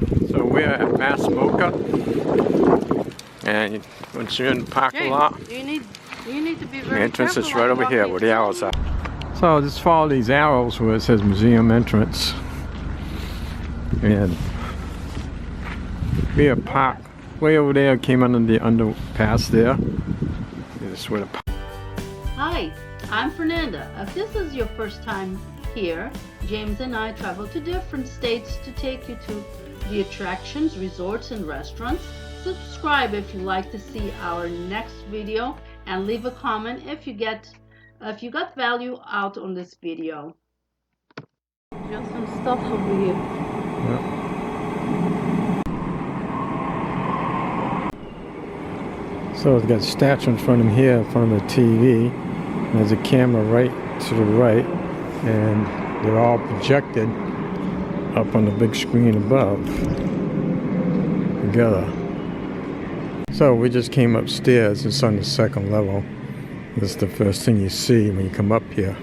So we're at Mass MoCA, and once you're in the parking lot, you need to be very the entrance is right over here where the arrows are. are. So just follow these arrows where it says museum entrance, and we are parked way over there. Came under the underpass there. This is where the Hi, I'm Fernanda. If this is your first time here, James and I travel to different states to take you to the attractions, resorts, and restaurants. Subscribe if you'd like to see our next video, and leave a comment if you got value out on this video. Just some stuff over here. Yeah. So it's got a statue in front of him here, in front of the TV. And there's a camera right to the right, and they're all projected up on the big screen above together. So we just came upstairs. It's on the second level. This is the first thing you see when you come up here.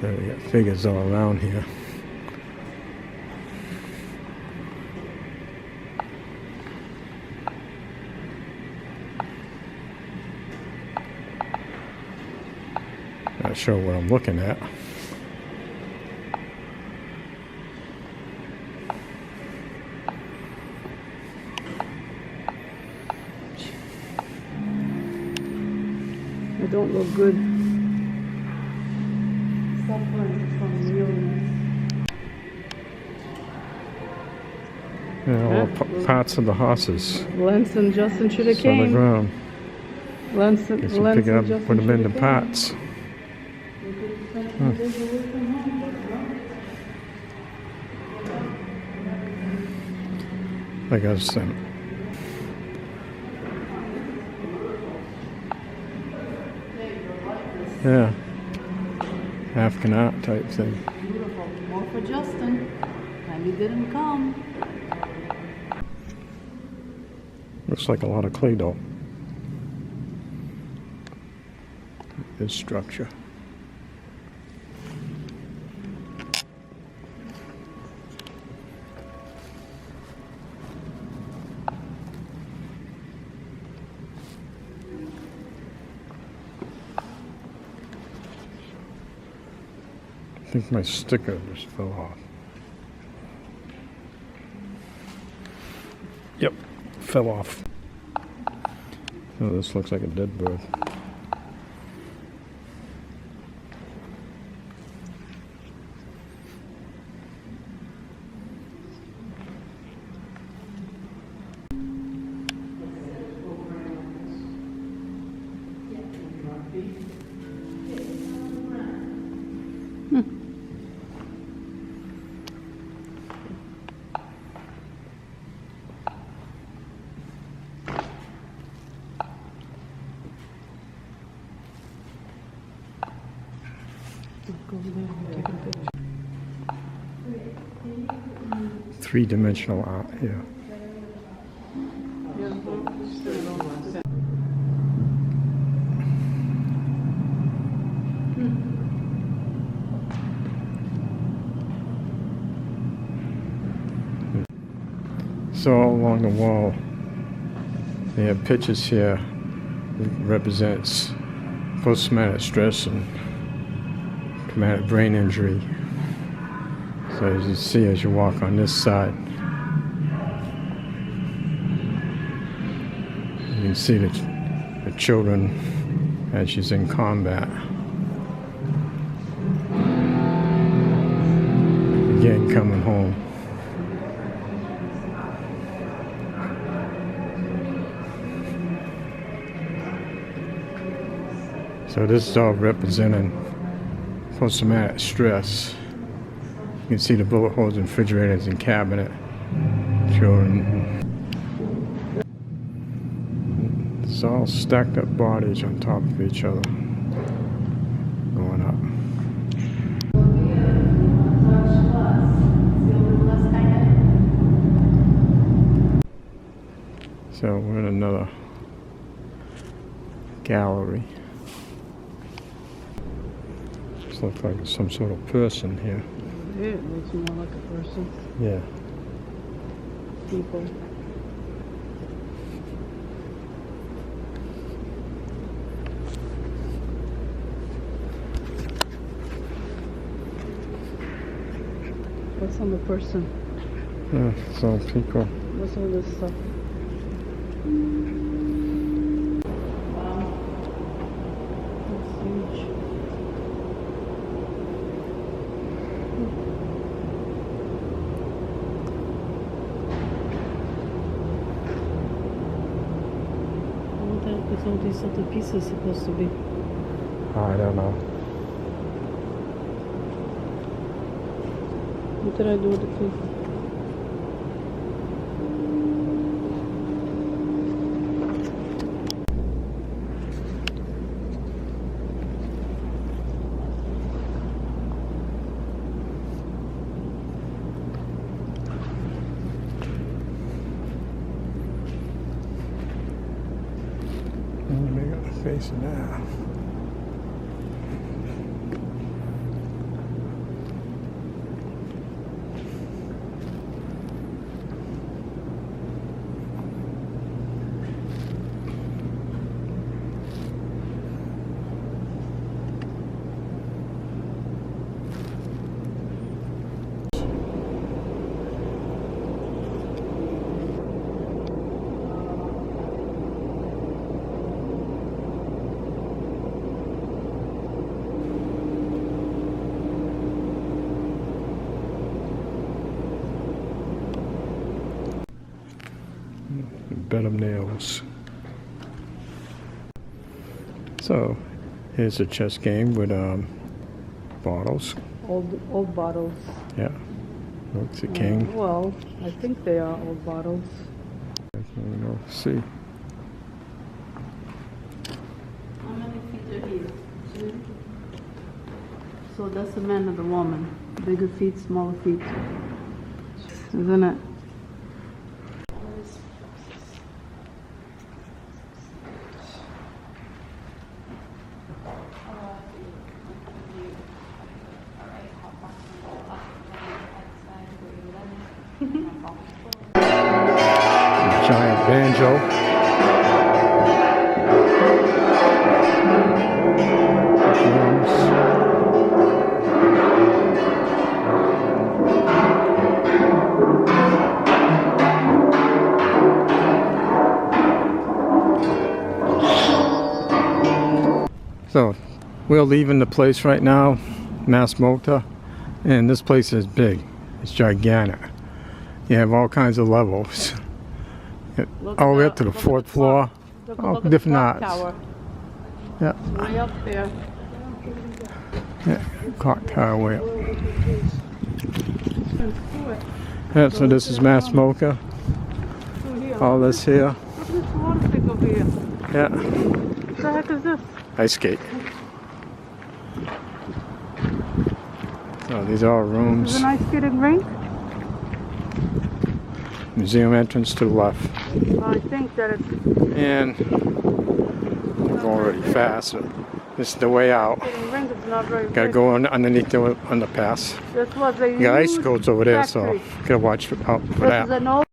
So we got figures all around here. Not sure what I'm looking at. It don't look good. Suffering from illness. Yeah, all parts of the horses. Lance and Justin should have It's on the came. ground. Lance Guess and you pick it up and Justin put them into shoulda came. pots. Like I was saying. Yeah. African art type thing. Beautiful. More for Justin. And he didn't come. Looks like a lot of clay dough. This structure. I think my sticker just fell off. Yep, fell off. Oh, this looks like a dead bird. Three-dimensional art here. So all along the wall, they have pictures here that represents post-traumatic stress and traumatic brain injury. So as you see as you walk on this side, you can see the children as she's in combat. Again, coming home. So this is all representing post-traumatic stress. You can see the bullet holes in refrigerators and cabinet. Children. It's all stacked up bodies on top of each other. Going up. So we're in another gallery. This looks like some sort of person here. Here it looks more like a person. Yeah. People. What's on the person? So people. What's all this stuff? Wow. That's huge. What the heck is all these other pieces supposed to be? I don't know. What did I do with the paper? They got the face of that. Bed of nails. So here's a chess game with bottles. Old bottles. Yeah. Looks a king. Well, I think they are old bottles. We'll see. How many feet are here? 2. So that's the man or the woman. Bigger feet, smaller feet. Isn't it? Giant banjo. Drums. So we're leaving the place right now, Mass MoCA, and this place is big. It's gigantic. You have all kinds of levels. All the way up to the 4th floor. Oh, different arts. Tower. Yeah. Way up there. Yeah. Clock tower way up. Yeah, so this is Mass MoCA. All this here. Look at this water stick over here. Yeah. What the heck is this? Ice skate. So these are all Is it rooms. an ice skating rink? Museum entrance to the left. I think that it's And I'm going really fast. This is the way out. skating rink. It's not very Gotta big. go underneath the underpass. This was a You got huge icicles over there, so factory. gotta watch out for This that. is an old